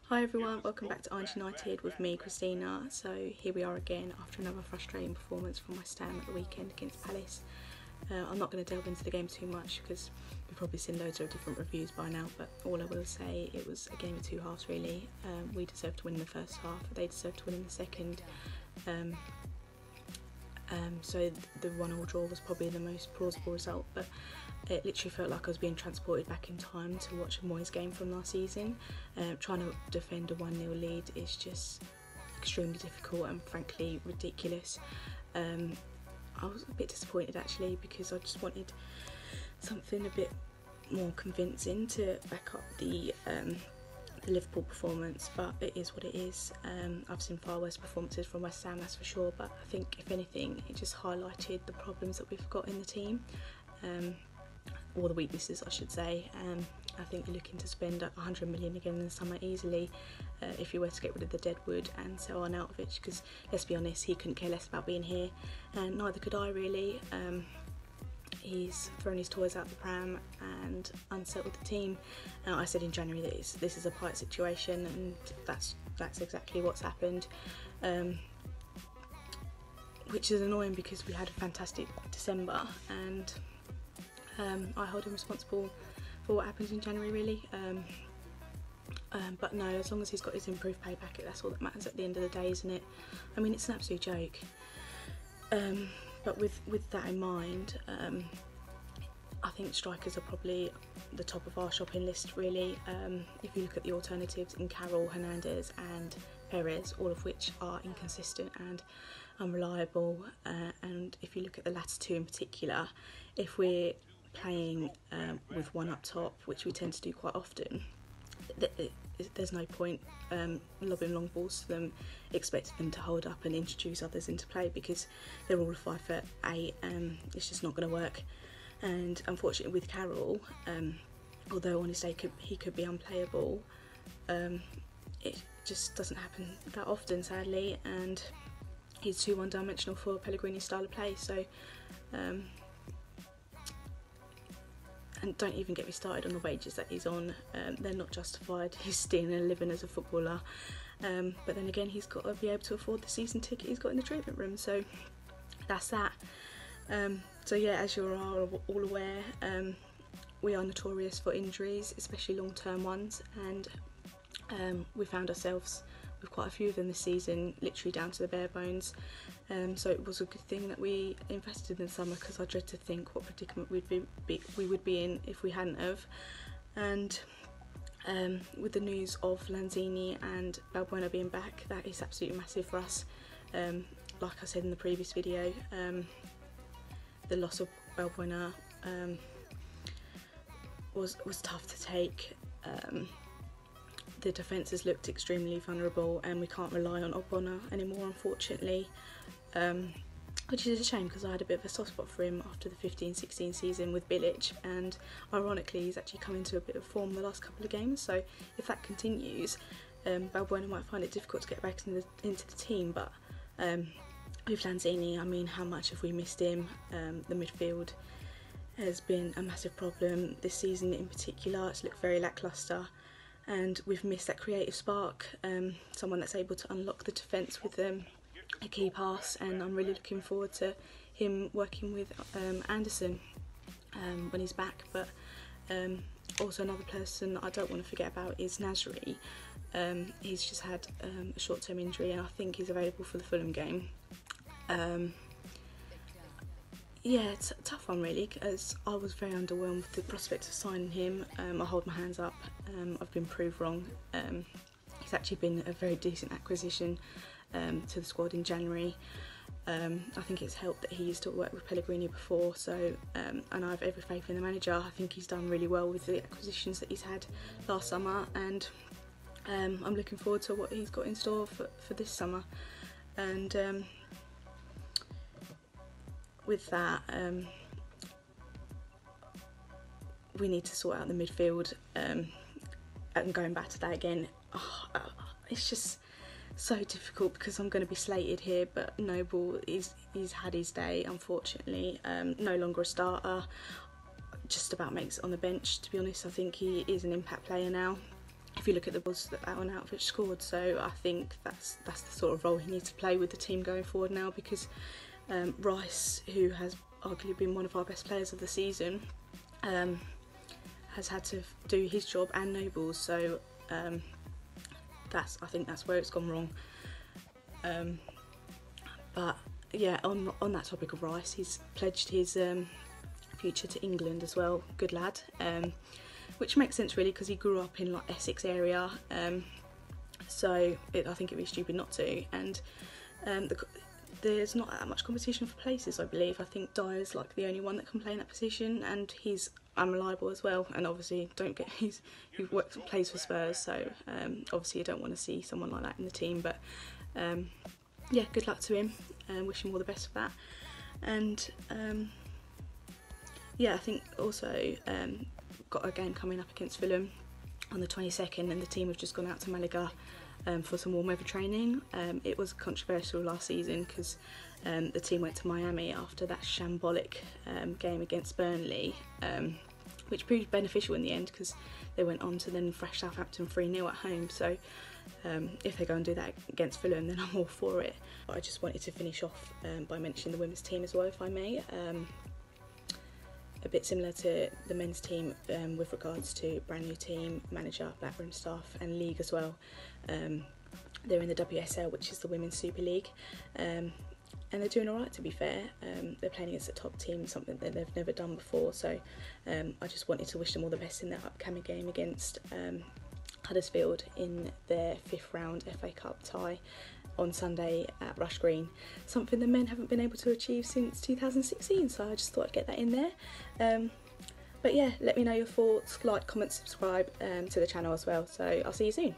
Hi everyone, welcome back to Orange United with me, Christina. So here we are again after another frustrating performance from West Ham at the weekend against Palace. I'm not going to delve into the game too much because we've probably seen loads of different reviews by now, but all I will say, it was a game of two halves really. We deserved to win in the first half, they deserved to win in the second. So the 1-1 draw was probably the most plausible result, but it literally felt like I was being transported back in time to watch a Moyes game from last season. Trying to defend a 1-0 lead is just extremely difficult and frankly ridiculous. I was a bit disappointed actually, because I just wanted something a bit more convincing to back up the Liverpool performance, but it is what it is. I've seen far worse performances from West Ham, that's for sure, but I think if anything it just highlighted the problems that we've got in the team, or the weaknesses I should say. I think you're looking to spend 100 million again in the summer easily, if you were to get rid of the Deadwood and sell Arnautovic, because let's be honest, he couldn't care less about being here, and neither could I really. He's thrown his toys out the pram and unsettled the team. I said in January that this is a Pite situation, and that's exactly what's happened, which is annoying because we had a fantastic December, and I hold him responsible for what happens in January really. But no, as long as he's got his improved pay packet, that's all that matters at the end of the day, isn't it? I mean, it's an absolute joke. But with that in mind, I think strikers are probably the top of our shopping list really. If you look at the alternatives in Carroll, Hernandez and Perez, all of which are inconsistent and unreliable, and if you look at the latter two in particular, if we're playing with one up top, which we tend to do quite often, there's no point lobbing long balls to them, expecting them to hold up and introduce others into play, because they're all 5'8", it's just not going to work. And unfortunately with Carroll, although on his day he could be unplayable, it just doesn't happen that often sadly, and he's too one-dimensional for Pellegrini's style of play. So and don't even get me started on the wages that he's on. They're not justified. He's stealing a living as a footballer, but then again he's got to be able to afford the season ticket he's got in the treatment room, so that's that. So yeah, as you're all aware, we are notorious for injuries, especially long-term ones, and we found ourselves with quite a few of them this season, literally down to the bare bones. So it was a good thing that we invested in the summer, because I dread to think what predicament we would be in if we hadn't have. And with the news of Lanzini and Balbuena being back, that is absolutely massive for us. Like I said in the previous video, the loss of Balbuena was tough to take. The defence has looked extremely vulnerable, and we can't rely on Ogbonna anymore, unfortunately, which is a shame, because I had a bit of a soft spot for him after the 15-16 season with Bilic, and ironically he's actually come into a bit of form the last couple of games, so if that continues, Balbuena might find it difficult to get back into the team. But with Lanzini, I mean, how much have we missed him? The midfield has been a massive problem this season in particular. It's looked very lacklustre, and we've missed that creative spark, someone that's able to unlock the defence with a key pass, and I'm really looking forward to him working with Anderson when he's back. But also another person I don't want to forget about is Nasri. He's just had a short-term injury, and I think he's available for the Fulham game. Yeah, it's a tough one really, because I was very underwhelmed with the prospect of signing him. I hold my hands up, I've been proved wrong. He's actually been a very decent acquisition to the squad in January. I think it's helped that he used to work with Pellegrini before, so and I have every faith in the manager. I think he's done really well with the acquisitions that he's had last summer, and I'm looking forward to what he's got in store for this summer. And with that, we need to sort out the midfield, and going back to that again, it's just so difficult, because I'm going to be slated here, but Noble, he's had his day unfortunately. No longer a starter, just about makes it on the bench, to be honest. I think he is an impact player now. if you look at the balls that Alan Outfit scored. So I think that's the sort of role he needs to play with the team going forward now, because Rice, who has arguably been one of our best players of the season, has had to do his job, and Nobles. So I think that's where it's gone wrong. But yeah, on that topic of Rice, he's pledged his future to England as well. Good lad. Which makes sense really, because he grew up in like Essex area, so I think it'd be stupid not to. And there's not that much competition for places, I believe. I think Dyer's like the only one that can play in that position, and he's unreliable as well. And obviously, he plays for Spurs, so obviously you don't want to see someone like that in the team. But yeah, good luck to him, and wish him all the best for that. And yeah, I think also got a game coming up against Fulham on the 22nd, and the team have just gone out to Malaga for some warm weather training. It was controversial last season because the team went to Miami after that shambolic game against Burnley, which proved beneficial in the end, because they went on to then thrash Southampton 3-0 at home. So if they go and do that against Fulham, then I'm all for it. But I just wanted to finish off by mentioning the women's team as well, if I may. A bit similar to the men's team with regards to brand new team, manager, backroom staff and league as well. They're in the WSL, which is the Women's Super League, and they're doing alright, to be fair. They're playing against a top team, something that they've never done before, so I just wanted to wish them all the best in their upcoming game against Huddersfield in their 5th round FA Cup tie on Sunday at Rush Green, something the men haven't been able to achieve since 2016, so I just thought I'd get that in there. But yeah, let me know your thoughts, like, comment, subscribe to the channel as well, so I'll see you soon.